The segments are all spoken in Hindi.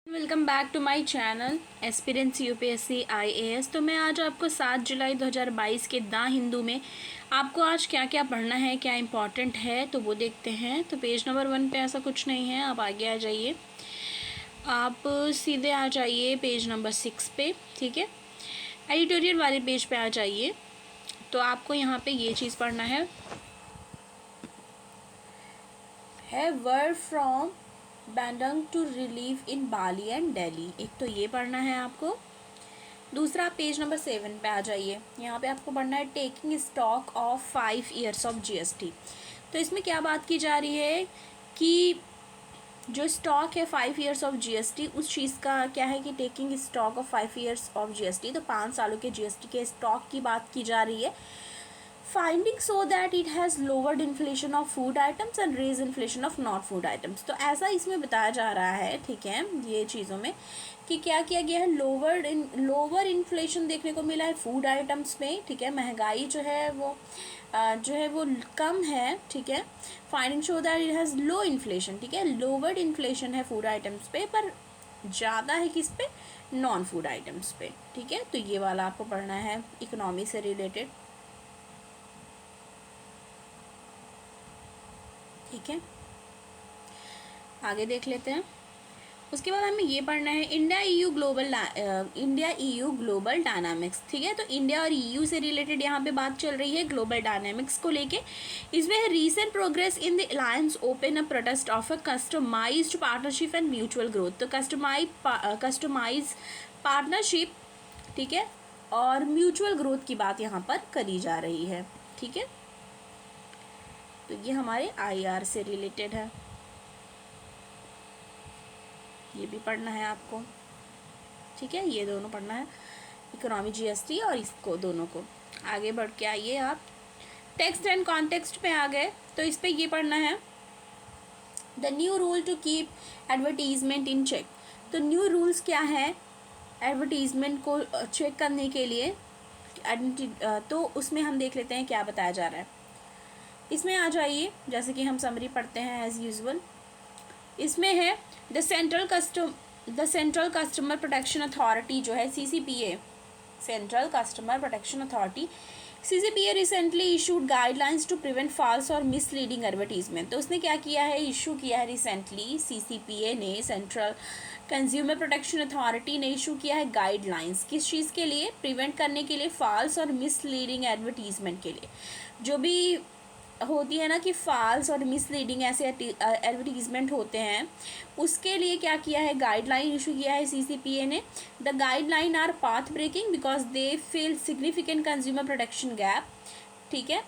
Welcome back to my channel aspirants UPSC IAS. तो मैं आज आपको 7 जुलाई 2022 के द हिंदू में आपको आज क्या क्या पढ़ना है, क्या इंपॉर्टेंट है, तो वो देखते हैं। तो पेज नंबर 1 पे ऐसा कुछ नहीं है, आप आगे आ जाइए, आप सीधे आ जाइए पेज नंबर 6 पे। ठीक है, एडिटोरियल वाले पेज पे आ जाइए। तो आपको यहाँ पे ये चीज़ पढ़ना है word from Bandung to relieve in Bali and Delhi. एक तो ये पढ़ना है आपको। दूसरा पेज नंबर 7 पे आ जाइए, यहाँ पे आपको पढ़ना है taking stock of 5 years of GST. तो इसमें क्या बात की जा रही है कि जो स्टॉक है 5 ईयर्स ऑफ जीएसटी, उस चीज़ का क्या है कि taking stock of 5 years of GST, तो 5 सालों के जीएसटी के स्टॉक की बात की जा रही है। Finding so that it has lowered inflation of food items and raise inflation of not food items. तो ऐसा इसमें बताया जा रहा है, ठीक है, ये चीज़ों में कि क्या किया गया है, लोअर इन्फ्लेशन देखने को मिला है फूड आइटम्स में। ठीक है, महंगाई जो है वो कम है। ठीक है, finding show that it has low inflation. ठीक है, लोवर्ड इन्फ्लेशन है फूड आइटम्स पे, पर ज़्यादा है किस पे, नॉन फूड आइटम्स पे। ठीक है, तो ये वाला आपको पढ़ना है इकोनॉमी से रिलेटेड। ठीक है, आगे देख लेते हैं। उसके बाद हमें ये पढ़ना है इंडिया ईयू ग्लोबल डायनामिक्स। ठीक है, तो इंडिया और ईयू से रिलेटेड यहाँ पे बात चल रही है ग्लोबल डायनामिक्स को लेके। इसमें है recent progress in the alliance open a protest of a customized partnership and mutual growth. तो कस्टमाइज पार्टनरशिप, ठीक है, और म्यूचुअल ग्रोथ की बात यहाँ पर करी जा रही है। ठीक है, तो ये हमारे आईआर से रिलेटेड है, ये भी पढ़ना है आपको। ठीक है, ये दोनों पढ़ना है, इकोनॉमी जीएसटी और इसको दोनों को। आगे बढ़ के आइए आप, टेक्स्ट एंड कॉन्टेक्स्ट पे आ गए, तो इस पे ये पढ़ना है the new rule to keep advertisement in check. तो न्यू रूल्स क्या है एडवर्टीजमेंट को चेक करने के लिए, तो उसमें हम देख लेते हैं क्या बताया जा रहा है। इसमें आ जाइए, जैसे कि हम समरी पढ़ते हैं एज यूजुअल। इसमें है the central customer protection authority जो है CCPA, central customer protection authority CCPA recently issued guidelines to prevent false और मिसलीडिंग एडवर्टीजमेंट। तो उसने क्या किया है, इशू किया है रिसेंटली, सीसीपीए ने, सेंट्रल कंज्यूमर प्रोटेक्शन अथॉरिटी ने इशू किया है गाइडलाइंस, किस चीज़ के लिए, प्रिवेंट करने के लिए फॉल्स और मिसलीडिंग एडवर्टीजमेंट के लिए। जो भी होती है ना कि फॉल्स और मिसलीडिंग ऐसे एडवर्टीजमेंट होते हैं, उसके लिए क्या किया है, गाइडलाइन इशू किया है सीसीपीए ने। The guideline are path breaking because they fill significant consumer protection gap. ठीक है,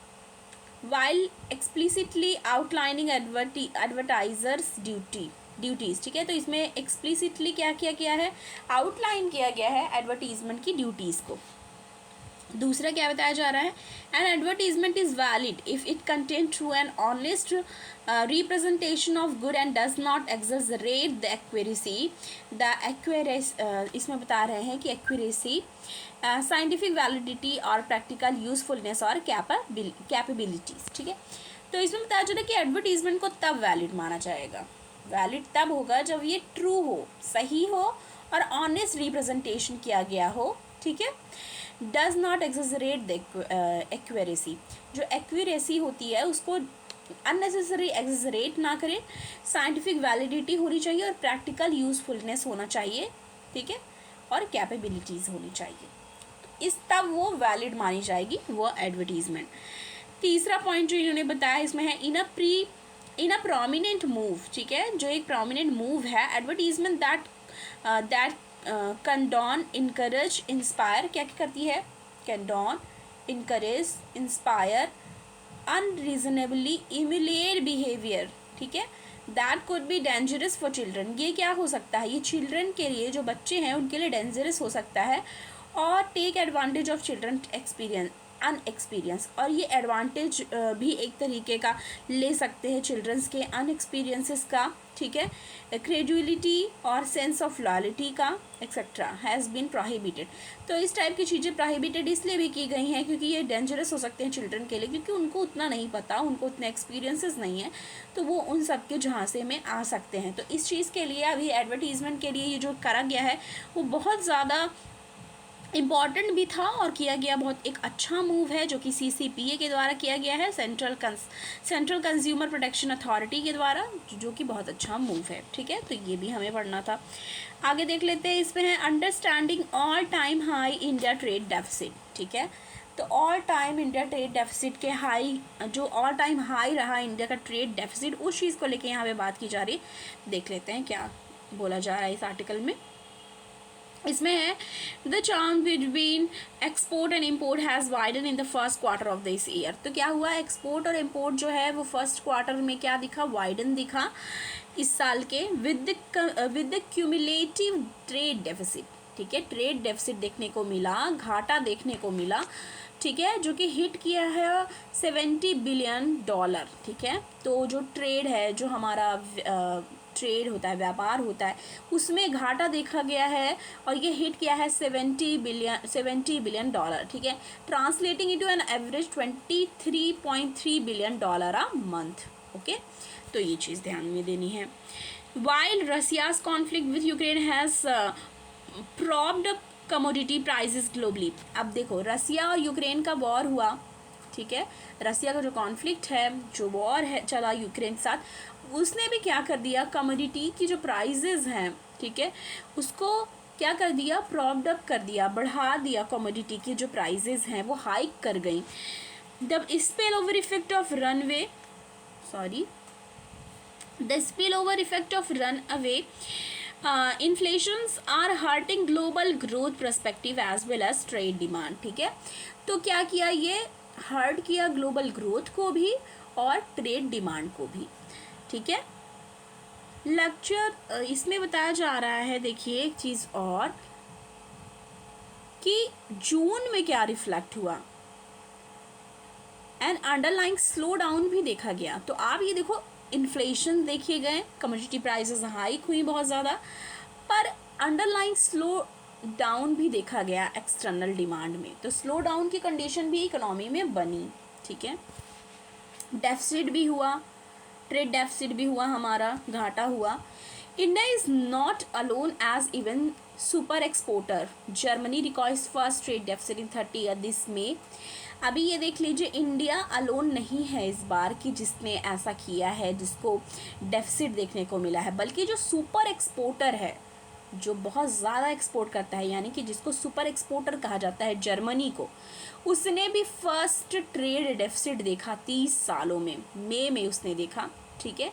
while explicitly outlining advertisers duties. ठीक है, तो इसमें एक्सप्लिसिटली क्या किया गया है, आउटलाइन किया गया है एडवर्टीजमेंट की ड्यूटीज़ को। दूसरा क्या बताया जा रहा है, N advertisement is valid if it contain true and honest representation of good and does not exaggerate the accuracy. इसमें बता रहे हैं कि एक्यूरेसी, साइंटिफिक वैलिडिटी और प्रैक्टिकल यूजफुलनेस और कैपेबिलिटीज। ठीक है, तो इसमें बताया जा रहा है कि एडवर्टीजमेंट को तब वैलिड माना जाएगा, वैलिड तब होगा जब ये ट्रू हो, सही हो और ऑनेस्ट रिप्रेजेंटेशन किया गया हो। ठीक है, does not exaggerate the accuracy, जो एक्यूरेसी होती है उसको अननेसेसरी एक्सजरेट ना करें, साइंटिफिक वैलिडिटी होनी चाहिए और प्रैक्टिकल यूजफुलनेस होना चाहिए। ठीक है, और कैपेबिलिटीज़ होनी चाहिए, इस तब वो वैलिड मानी जाएगी वो एडवर्टीजमेंट। तीसरा पॉइंट जो इन्होंने बताया इसमें है इन अ प्रोमिनेंट मूव। ठीक है, जो एक प्रोमिनेंट मूव है, advertisement that condone, encourage, inspire, क्या क्या करती है, condone, encourage, inspire unreasonably emulate behaviour. ठीक है, that could be dangerous for children. ये क्या हो सकता है, ये चिल्ड्रन के लिए, जो बच्चे हैं उनके लिए डेंजरस हो सकता है। और take advantage of children experience, unexperience, और ये एडवांटेज भी एक तरीके का ले सकते हैं चिल्ड्रंस के अनएक्सपीरियंसेस का, ठीक है। क्रेडुलिटी और सेंस ऑफ लॉयल्टी का एक्सेट्रा हैज़ बीन प्रोहिबिटेड। तो इस टाइप की चीज़ें प्रोहिबिटेड इसलिए भी की गई हैं क्योंकि ये डेंजरस हो सकते हैं चिल्ड्रन के लिए, क्योंकि उनको उतना नहीं पता, उनको उतने एक्सपीरियंसेस नहीं है, तो वो उन सब के झांसे में आ सकते हैं। तो इस चीज़ के लिए अभी एडवर्टीज़मेंट के लिए ये जो करा गया है वो बहुत ज़्यादा इम्पॉर्टेंट भी था और किया गया बहुत एक अच्छा मूव है जो कि CCPA के द्वारा किया गया है, सेंट्रल कंज्यूमर प्रोटेक्शन अथॉरिटी के द्वारा, जो कि बहुत अच्छा मूव है, ठीक है। तो ये भी हमें पढ़ना था। आगे देख लेते हैं, इसमें है understanding all time high India trade deficit, ठीक है। तो all time India trade deficit के हाई, जो ऑल टाइम हाई रहा इंडिया का ट्रेड डेफिसिट, उस चीज़ को लेके यहाँ पे बात की जा रही। देख लेते हैं क्या बोला जा रहा है इस आर्टिकल में। इसमें है the charm between export and import has widen in the first quarter of this year. तो क्या हुआ, एक्सपोर्ट और इम्पोर्ट जो है वो फर्स्ट क्वार्टर में क्या दिखा, वाइडन दिखा इस साल के, with the cumulative trade deficit, ठीक है। ट्रेड डेफिसिट देखने को मिला, घाटा देखने को मिला, ठीक है, जो कि हिट किया है $70 बिलियन, ठीक है। तो जो ट्रेड है, जो हमारा ट्रेड होता है, व्यापार होता है, उसमें घाटा देखा गया है और ये हिट किया है $70 बिलियन, ठीक है। Translating into an average $23.3 billion a month, okay. तो ये चीज़ ध्यान में देनी है। While Russia's conflict with Ukraine has propped up commodity prices globally. अब देखो, रसिया और यूक्रेन का वॉर हुआ, ठीक है। रसिया का जो कॉन्फ्लिक्ट है, जो वॉर है चला यूक्रेन के साथ, उसने भी क्या कर दिया, कमोडिटी की जो प्राइसेस हैं, ठीक है, उसको क्या कर दिया, प्रॉप्ड अप कर दिया, बढ़ा दिया। कमोडिटी की जो प्राइसेस हैं वो हाइक कर गई। The spill over effect of runaway the spill over effect of run away inflations are hurting global growth perspective as well as trade demand, ठीक है। तो क्या किया, ये हर्ट किया ग्लोबल ग्रोथ को भी और ट्रेड डिमांड को भी, ठीक है। लेक्चर इसमें बताया जा रहा है, देखिए एक चीज़ और, कि जून में क्या रिफ्लेक्ट हुआ, एंड अंडरलाइंग स्लो डाउन भी देखा गया। तो आप ये देखो, इन्फ्लेशन देखिए गए, कमोडिटी प्राइसेस हाइक हुई बहुत ज़्यादा, पर अंडरलाइंग स्लो डाउन भी देखा गया एक्सटर्नल डिमांड में। तो स्लो डाउन की कंडीशन भी इकोनॉमी में बनी, ठीक है। डेफिसिट भी हुआ, ट्रेड डेफिसिट भी हुआ, हमारा घाटा हुआ। India is not alone as even super exporter. Germany records first trade deficit in 30 this में। अभी ये देख लीजिए, इंडिया अलोन नहीं है इस बार कि जिसने ऐसा किया है, जिसको डेफिसिट देखने को मिला है, बल्कि जो सुपर एक्सपोर्टर है, जो बहुत ज़्यादा एक्सपोर्ट करता है, यानी कि जिसको सुपर एक्सपोर्टर कहा जाता है, जर्मनी को, उसने भी फर्स्ट ट्रेड डेफिसिट देखा 30 सालों में। मई में उसने देखा, ठीक है।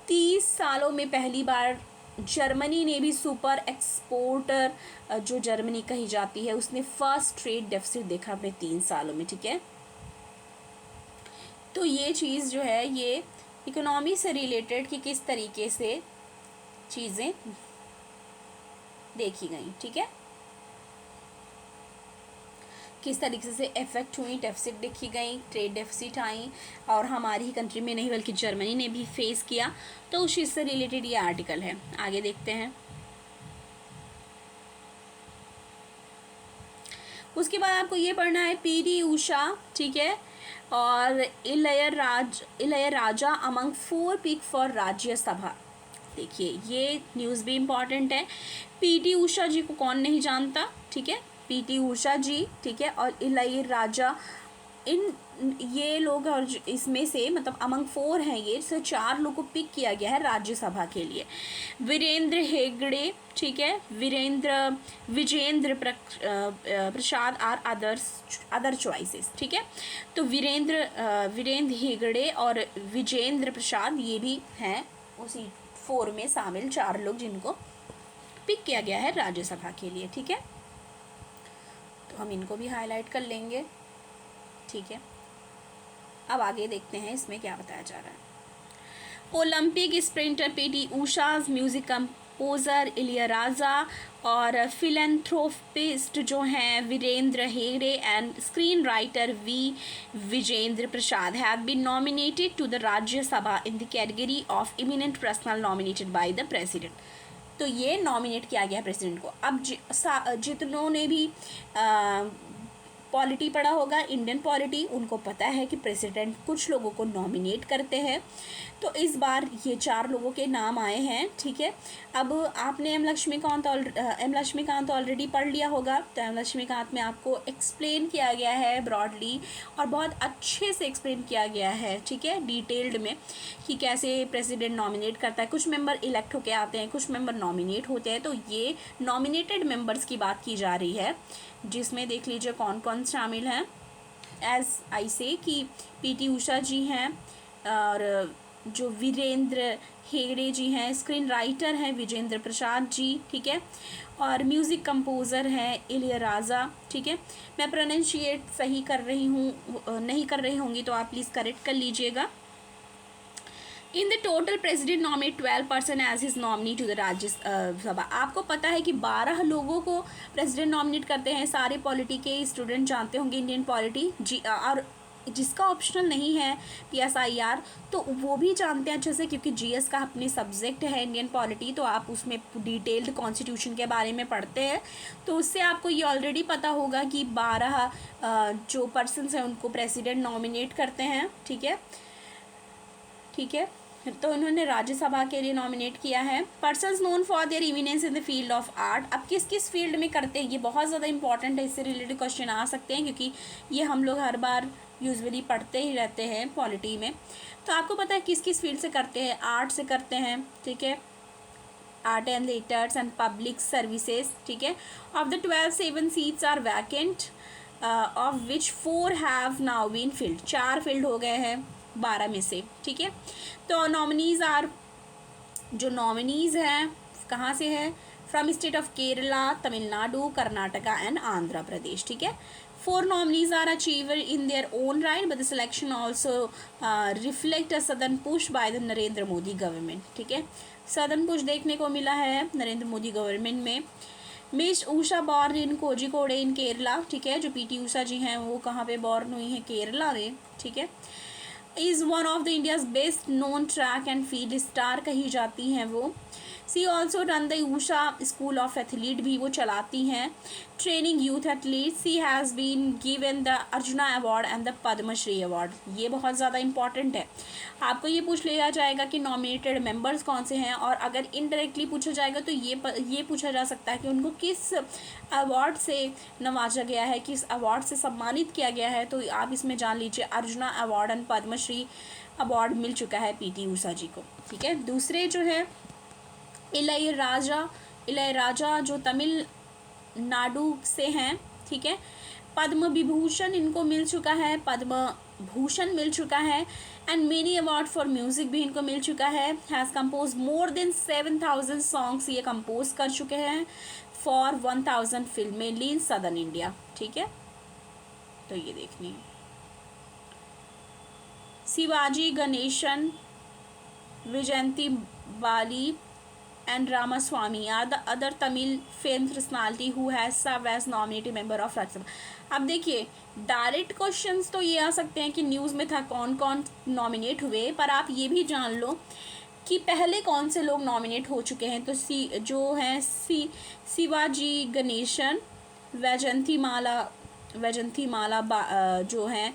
30 सालों में पहली बार जर्मनी ने भी, सुपर एक्सपोर्टर जो जर्मनी कही जाती है, उसने फर्स्ट ट्रेड डेफिसिट देखा अपने 3 सालों में, ठीक है। तो ये चीज़ जो है, ये इकोनॉमी से रिलेटेड कि किस तरीके से चीज़ें देखी गई, ठीक है, किस तरीके से इफेक्ट हुई, डेफिसिट देखी गई, ट्रेड डेफिसिट आई, और हमारी ही कंट्री में नहीं बल्कि जर्मनी ने भी फेस किया। तो उस चीज़ से रिलेटेड ये आर्टिकल है। आगे देखते हैं। उसके बाद आपको ये पढ़ना है पीटी उषा, ठीक है, और इलयराजा अमंग 4 पिक फॉर राज्यसभा। देखिए, ये न्यूज़ भी इम्पॉर्टेंट है। पीटी उषा जी को कौन नहीं जानता, ठीक है, पीटी उषा जी, ठीक है, और इलयराजा, ये लोग, और इसमें से मतलब अमंग 4 हैं, ये से 4 लोग को पिक किया गया है राज्यसभा के लिए। वीरेंद्र हेगड़े, ठीक है, Vijendra Prasad are other choices, ठीक है। तो वीरेंद्र हेगड़े और विजेंद्र प्रसाद, ये भी हैं उसी 4 में शामिल 4 लोग जिनको पिक किया गया है राज्यसभा के लिए, ठीक है। तो हम इनको भी हाईलाइट कर लेंगे, ठीक है। अब आगे देखते हैं इसमें क्या बताया जा रहा है। Olympic sprinter PT उषा's music composer Ilaiyaraaja और फिलैंथ्रोपिस्ट जो हैं Virendra Hegde and screen writer Vijendra Prasad have been nominated to the Rajya Sabha in the category of imminent personal nominated by the president. तो ये नॉमिनेट किया गया प्रेसिडेंट को। अब जितनों ने भी पॉलिटी पढ़ा होगा, इंडियन पॉलिटी, उनको पता है कि प्रेसिडेंट कुछ लोगों को नॉमिनेट करते हैं। तो इस बार ये 4 लोगों के नाम आए हैं, ठीक है। अब आपने एम लक्ष्मीकांत ऑलरेडी पढ़ लिया होगा, तो एम लक्ष्मीकांत में आपको एक्सप्लेन किया गया है ब्रॉडली और बहुत अच्छे से एक्सप्लेन किया गया है, ठीक है, डिटेल्ड में, कि कैसे प्रेसिडेंट नॉमिनेट करता है। कुछ मेंबर इलेक्ट होके आते हैं, कुछ मेंबर नॉमिनेट होते हैं। तो ये नॉमिनेटेड मेंबर्स की बात की जा रही है, जिसमें देख लीजिए कौन कौन शामिल हैं। एज आई से कि पीटी उषा जी हैं, और जो वीरेंद्र हेगड़े जी हैं, स्क्रीन राइटर हैं विजेंद्र प्रसाद जी, ठीक है, और म्यूज़िक कंपोज़र हैं इलियाराजा, ठीक है। मैं प्रोनाउंशिएट सही कर रही हूँ, नहीं कर रही होंगी तो आप प्लीज़ करेक्ट कर लीजिएगा। In the total president nominate 12 person as his nominee to the Rajya Sabha. आपको पता है कि 12 लोगों को प्रेसिडेंट नॉमिनेट करते हैं। सारे पॉलिटी के स्टूडेंट जानते होंगे इंडियन पॉलिटी जी, और जिसका ऑप्शनल नहीं है PSIR तो वो भी जानते हैं अच्छे से, क्योंकि GS का अपने सब्जेक्ट है इंडियन पॉलिटी, तो आप उसमें डिटेल्ड कॉन्स्टिट्यूशन के बारे में पढ़ते हैं। तो उससे आपको ये ऑलरेडी पता होगा कि 12 जो पर्सन्स हैं उनको प्रेसिडेंट नॉमिनेट करते हैं, ठीक है, ठीक है। तो इन्होंने राज्यसभा के लिए नॉमिनेट किया है। Persons known for their eminence in the field of art. अब किस किस फील्ड में करते हैं, ये बहुत ज़्यादा इंपॉर्टेंट है, इससे रिलेटेड क्वेश्चन आ सकते हैं, क्योंकि ये हम लोग हर बार यूजुअली पढ़ते ही रहते हैं पॉलिटी में। तो आपको पता है किस किस फील्ड से करते हैं। आर्ट से करते हैं, ठीक है, art and letters and public services, ठीक है। Of the 12 7 seats are vacant of which 4 have now been filled. 4 filled हो गए हैं 12 में से, ठीक है। तो नॉमिनीज़ आर, जो नॉमिनीज़ हैं कहाँ से है, from state of Kerala, Tamil Nadu, Karnataka and Andhra Pradesh, ठीक है। 4 nominees are achiever in their own right, but the selection also reflect a sudden push by the Narendra Modi government, ठीक है। सदन पुश देखने को मिला है नरेंद्र मोदी गवर्नमेंट में। Miss Usha born in Kozhikode in Kerala, ठीक है, जो PT उषा जी हैं वो कहाँ पे बॉर्न हुई हैं, केरला में, ठीक है। Is one of the India's best known track and field star कही जाती हैं वो। सी also run the Usha school of athlete भी वो चलाती हैं, training youth athlete. C has been given the arjuna award and the Padmashri award. ये बहुत ज़्यादा इंपॉर्टेंट है। आपको ये पूछ लिया जाएगा कि नॉमिनेटेड मेंबर्स कौन से हैं, और अगर इनडायरेक्टली पूछा जाएगा तो ये पूछा जा सकता है कि उनको किस अवार्ड से नवाजा गया है, किस अवार्ड से सम्मानित किया गया है। तो आप इसमें जान लीजिए arjuna award and Padmashri award मिल चुका है PT उषा जी को, ठीक है। दूसरे जो है इलैयाराजा जो तमिलनाडु से हैं, ठीक है। पद्म विभूषण इनको मिल चुका है, पद्म भूषण मिल चुका है, and many award for music भी इनको मिल चुका है। Has compose more than 7000 songs ये कंपोज कर चुके हैं for 1000 film mainly in southern India, ठीक है। तो ये देखनी शिवाजी गणेशन, विजयंती बाली and Ramaswamy are the other Tamil film personality who has served as nominated member of Rajya Sabha। अब देखिए डायरेक्ट क्वेश्चंस तो ये आ सकते हैं कि न्यूज़ में था कौन कौन नॉमिनेट हुए, पर आप ये भी जान लो कि पहले कौन से लोग नॉमिनेट हो चुके हैं। तो जो हैं शिवाजी गणेशन, वैजंती माला जो हैं,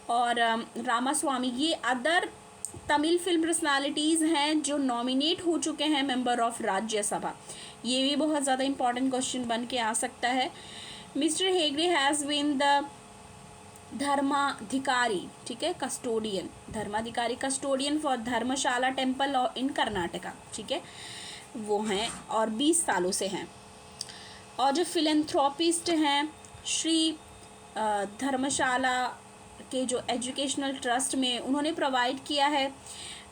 और रामास्वामी, ये अदर तमिल फिल्म पर्सनालिटीज़ हैं जो नॉमिनेट हो चुके हैं मेंबर ऑफ राज्यसभा। ये भी बहुत ज़्यादा इंपॉर्टेंट क्वेश्चन बन के आ सकता है। Mister Hegde has been the Dharmadhikari, ठीक है, custodian, Dharmadhikari custodian for Dharmashala temple in Karnataka, ठीक है, वो हैं और 20 सालों से हैं। और जो फिलेंथ्रोपिस्ट हैं श्री धर्मशाला के जो एजुकेशनल ट्रस्ट में उन्होंने प्रोवाइड किया है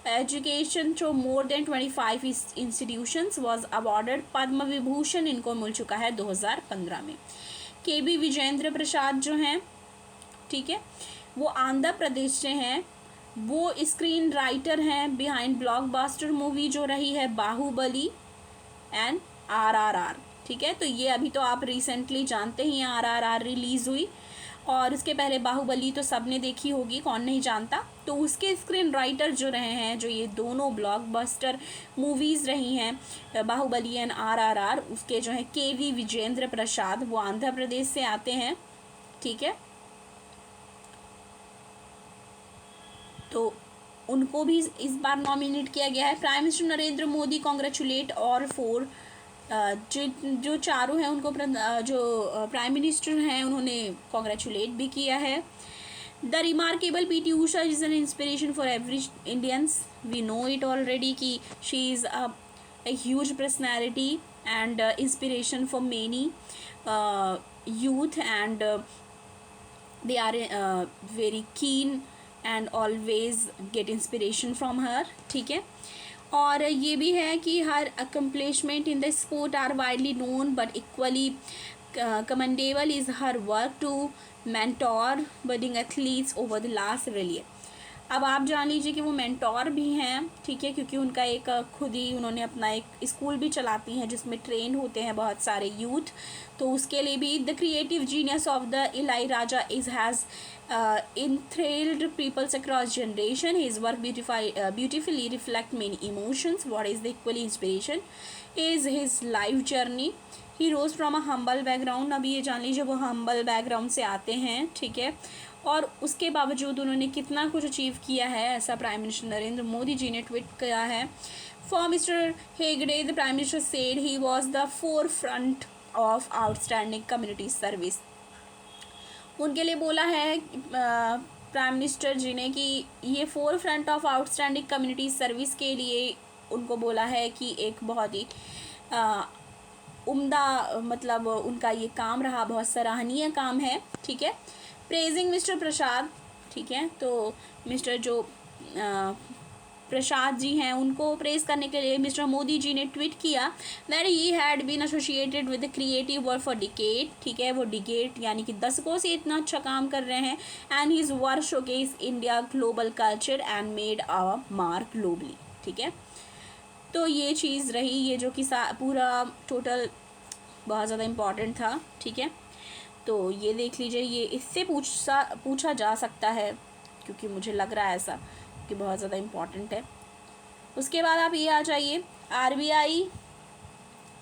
education through more than 25 institutions, was awarded Padma Vibhushan इनको मिल चुका है 2015 में। KB विजेंद्र प्रसाद जो हैं, ठीक है, वो आंध्र प्रदेश से हैं। वो स्क्रीन राइटर हैं बिहाइंड ब्लॉकबस्टर मूवी जो रही है बाहुबली एंड RRR, ठीक है। तो ये अभी तो आप रिसेंटली जानते ही RRR रिलीज़ हुई, और उसके पहले बाहुबली तो सबने देखी होगी, कौन नहीं जानता। तो उसके स्क्रीन राइटर जो रहे हैं, जो ये दोनों ब्लॉकबस्टर मूवीज़ रही हैं बाहुबली एंड RRR, उसके जो है KV विजेंद्र प्रसाद, वो आंध्र प्रदेश से आते हैं, ठीक है। तो उनको भी इस बार नॉमिनेट किया गया है। Prime minister Narendra Modi congratulate और फोर, जो चारों हैं उनको जो प्राइम मिनिस्टर हैं उन्होंने कॉन्ग्रेचुलेट भी किया है। The remarkable PT Usha is an inspiration for every Indians, we know it already कि she is a huge personality and inspiration for many youth, and they are very keen and always get inspiration from her, ठीक है। और ये भी है कि हर accomplishment in the sport are widely known but equally commendable is her work to mentor budding athletes over the last several years। अब आप जान लीजिए कि वो मेंटोर भी हैं, ठीक है, क्योंकि उनका एक खुद ही उन्होंने अपना एक स्कूल भी चलाती हैं जिसमें ट्रेन होते हैं बहुत सारे यूथ। तो उसके लिए भी the creative genius of the Ilaiyaraaja is has enthralled peoples across generation. His work beautifully reflect many emotions. What is the equally inspiration is his life journey. He rose from a humble background. अभी ये जान लीजिए वो humble background से आते हैं, ठीक है, और उसके बावजूद उन्होंने कितना कुछ अचीव किया है, ऐसा प्राइम मिनिस्टर नरेंद्र मोदी जी ने ट्वीट किया है। For mister Hegde, the prime minister said he was the four front of outstanding community service. उनके लिए बोला है प्राइम मिनिस्टर जी ने कि ये four front of outstanding community service के लिए उनको बोला है कि एक बहुत ही उम्दा मतलब उनका ये काम रहा, बहुत सराहनीय काम है, ठीक है। प्रेजिंग मिस्टर प्रसाद, ठीक है, तो मिस्टर जो प्रसाद जी हैं उनको प्रेज करने के लिए मिस्टर मोदी जी ने ट्वीट किया that he had been associated with the creative work for decade, ठीक है, वो डिकेड यानी कि दशकों से इतना अच्छा काम कर रहे हैं। And his work showcase India global culture and made a mark globally, ठीक है। तो ये चीज़ रही, ये जो कि पूरा टोटल बहुत ज़्यादा इम्पॉर्टेंट था, ठीक है। तो ये देख लीजिए, ये इससे पूछा जा सकता है क्योंकि मुझे लग रहा है ऐसा कि बहुत ज़्यादा इम्पॉर्टेंट है। उसके बाद आप ये आ जाइए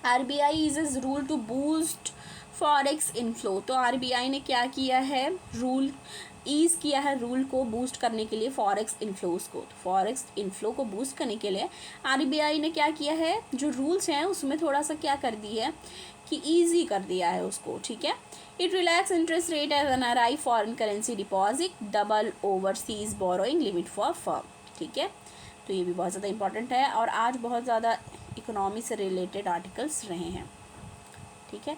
RBI eases rule to boost forex inflow. तो RBI ने क्या किया है, रूल ईज़ किया है रूल को बूस्ट करने के लिए फॉरेक्स इनफ्लोज को। तो फॉरेक्स इनफ्लो को बूस्ट करने के लिए RBI ने क्या किया है, जो रूल्स हैं उसमें थोड़ा सा क्या कर दी है कि ईजी कर दिया है उसको, ठीक है। It relax interest rate as NRI foreign currency deposit, double overseas borrowing limit for firm, ठीक है। तो ये भी बहुत ज़्यादा इंपॉर्टेंट है और आज बहुत ज़्यादा इकोनॉमी से रिलेटेड आर्टिकल्स रहे हैं, ठीक है।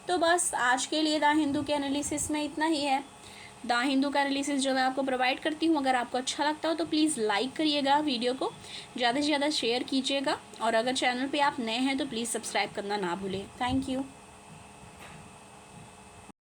तो बस आज के लिए द हिंदू के एनालिसिस में इतना ही है। द हिंदू का एनालिसिस जो मैं आपको प्रोवाइड करती हूँ, अगर आपको अच्छा लगता हो तो प्लीज़ लाइक करिएगा, वीडियो को ज़्यादा से ज़्यादा शेयर कीजिएगा, और अगर चैनल पे आप नए हैं तो प्लीज़ सब्सक्राइब करना ना भूलें। Thank you.